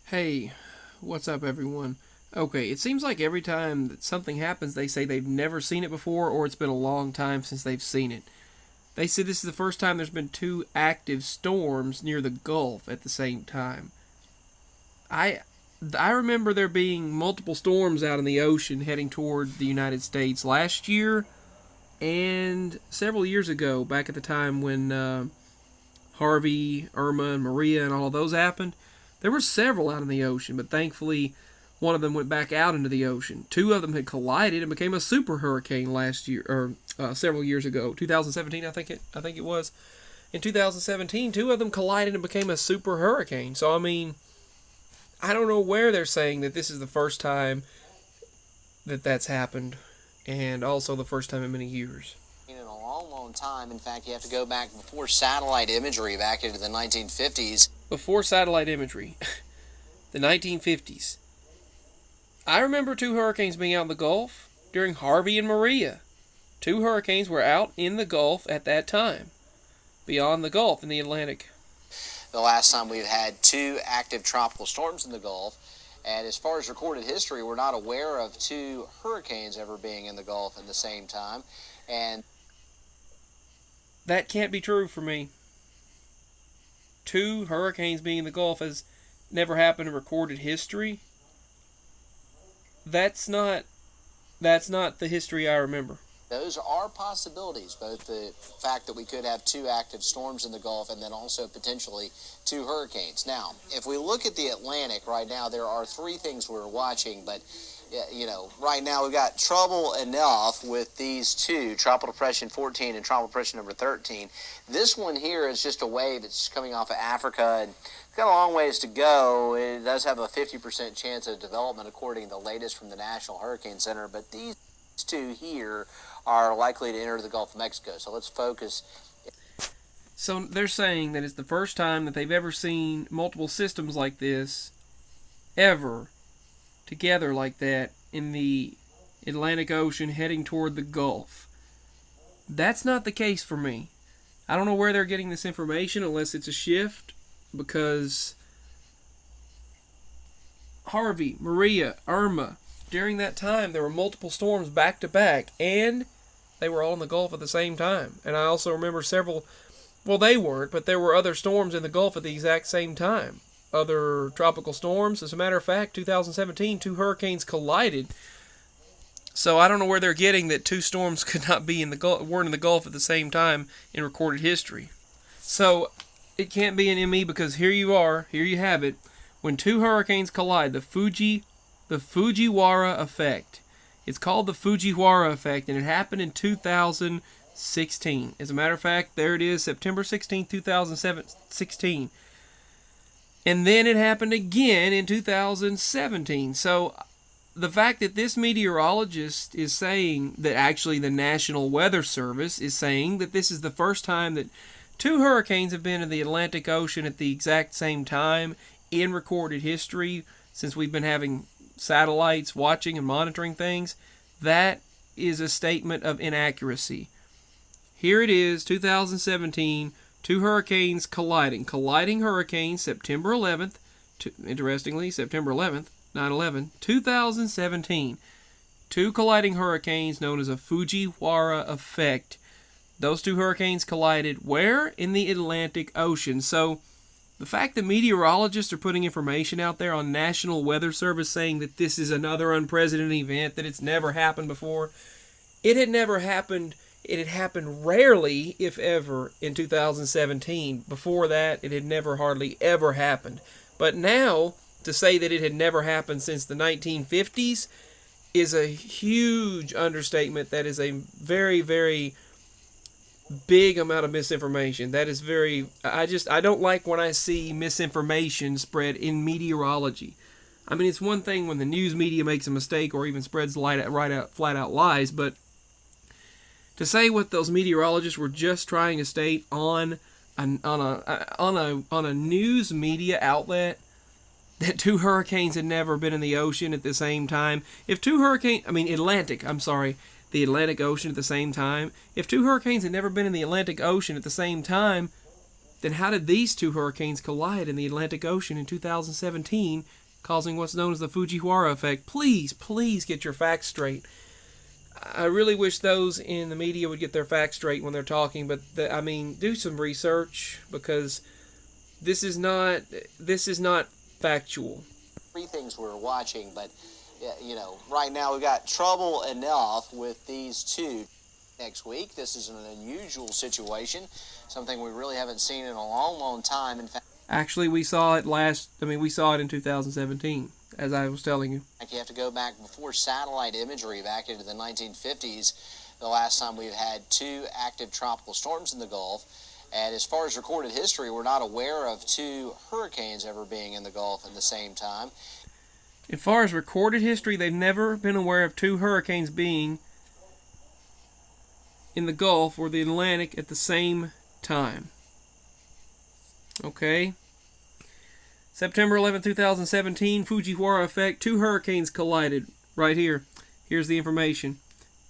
Hey, what's up, everyone? Okay, it seems like every time that something happens, they say they've never seen it before or it's been a long time since they've seen it. They say this is the first time there's been two active storms near the Gulf at the same time. I I remember there being multiple storms out in the ocean heading toward the United States last year and several years ago, back at the time when Harvey, Irma, and Maria and all of those happened. There were several out in the ocean, but thankfully one of them went back out into the ocean. Two of them had collided and became a super hurricane last year, or several years ago, 2017, I think it was. In 2017, two of them collided and became a super hurricane. So I mean, I don't know where they're saying that this is the first time that that's happened, and also the first time in many years. In a long, long time. In fact, you have to go back before satellite imagery, back into the 1950s. Before satellite imagery, the 1950s. I remember two hurricanes being out in the Gulf during Harvey and Maria. Two hurricanes were out in the Gulf at that time, beyond the Gulf in the Atlantic. The last time we've had two active tropical storms in the Gulf. And as far as recorded history, we're not aware of two hurricanes ever being in the Gulf at the same time. And that can't be true for me. Two hurricanes being in the Gulf has never happened in recorded history. That's not the history I remember. those are possibilities, both the fact that we could have two active storms in the Gulf and then also potentially two hurricanes. Now, if we look at the Atlantic right now, there are three things we're watching, but right now we've got trouble enough with these two, Tropical Depression 14 and Tropical Depression number 13. This one here is just a wave that's coming off of Africa, and it's got a long ways to go. It does have a 50% chance of development according to the latest from the National Hurricane Center, but these two here are likely to enter the Gulf of Mexico. So let's focus. So they're saying that it's the first time that they've ever seen multiple systems like this ever together like that in the Atlantic Ocean heading toward the Gulf. That's not the case for me. I don't know where they're getting this information unless it's a shift, because Harvey, Maria, Irma, during that time there were multiple storms back to back, and they were all in the Gulf at the same time. And I also remember several, well, they weren't, but there were other storms in the Gulf at the exact same time. Other tropical storms. As a matter of fact, 2017, two hurricanes collided. So I don't know where they're getting that two storms could not be in the Gulf, weren't in the Gulf at the same time in recorded history. So it can't be an ME, because here you have it. When two hurricanes collide, the Fujiwara effect. It's called the Fujiwara effect, and it happened in 2016. As a matter of fact, there it is, September 16, 2016. And then it happened again in 2017. So the fact that this meteorologist is saying that, actually the National Weather Service is saying that this is the first time that two hurricanes have been in the Atlantic Ocean at the exact same time in recorded history, since we've been having satellites watching and monitoring things, that is a statement of inaccuracy. Here it is, 2017, two hurricanes colliding hurricanes, September 11th, interestingly, September 11th, 9/11, 2017. Two colliding hurricanes known as a Fujiwara effect. Those two hurricanes collided where? In the Atlantic Ocean. So the fact that meteorologists are putting information out there on National Weather Service saying that this is another unprecedented event, that it's never happened before, it had never happened. It had happened rarely, if ever, in 2017. Before that, it had never hardly ever happened. But now, to say that it had never happened since the 1950s is a huge understatement. That is a very, very big amount of misinformation. That is I don't like when I see misinformation spread in meteorology. I mean, it's one thing when the news media makes a mistake or even spreads flat out lies, but to say what those meteorologists were just trying to state on a news media outlet, that two hurricanes had never been in the ocean at the same time. If two hurricanes, the Atlantic Ocean at the same time. If two hurricanes had never been in the Atlantic Ocean at the same time, then how did these two hurricanes collide in the Atlantic Ocean in 2017, causing what's known as the Fujiwara effect? Please, please get your facts straight. I really wish those in the media would get their facts straight when they're talking, but do some research, because this is not factual. Three things we're watching, but right now we've got trouble enough with these two. Next week, this is an unusual situation, something we really haven't seen in a long, long time. In fact, actually, we saw it in 2017, as I was telling you. You have to go back before satellite imagery, back into the 1950s, the last time we've had two active tropical storms in the Gulf. And as far as recorded history, we're not aware of two hurricanes ever being in the Gulf at the same time. As far as recorded history, they've never been aware of two hurricanes being in the Gulf or the Atlantic at the same time. Okay? September 11, 2017, Fujiwara effect. Two hurricanes collided right here. Here's the information.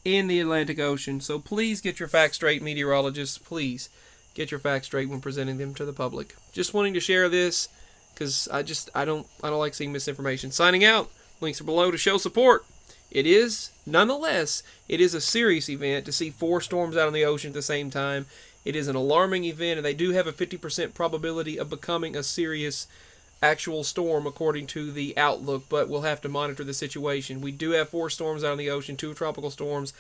In the Atlantic Ocean. So please get your facts straight, meteorologists. Please get your facts straight when presenting them to the public. Just wanting to share this because I don't like seeing misinformation. Signing out. Links are below to show support. It is, nonetheless, it is a serious event to see 4 storms out on the ocean at the same time. It is an alarming event, and they do have a 50% probability of becoming a serious actual storm according to the outlook, but we'll have to monitor the situation. We do have 4 storms out on the ocean, 2 tropical storms.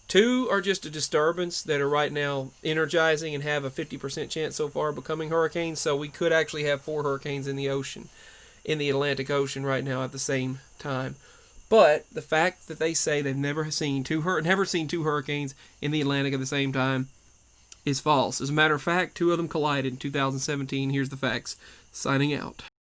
2 are just a disturbance that are right now energizing and have a 50% chance so far of becoming hurricanes, so we could actually have 4 hurricanes in the ocean, in the Atlantic Ocean right now at the same time. But the fact that they say they've never seen two hurricanes in the Atlantic at the same time is false. As a matter of fact, 2 of them collided in 2017. Here's the facts. Signing out.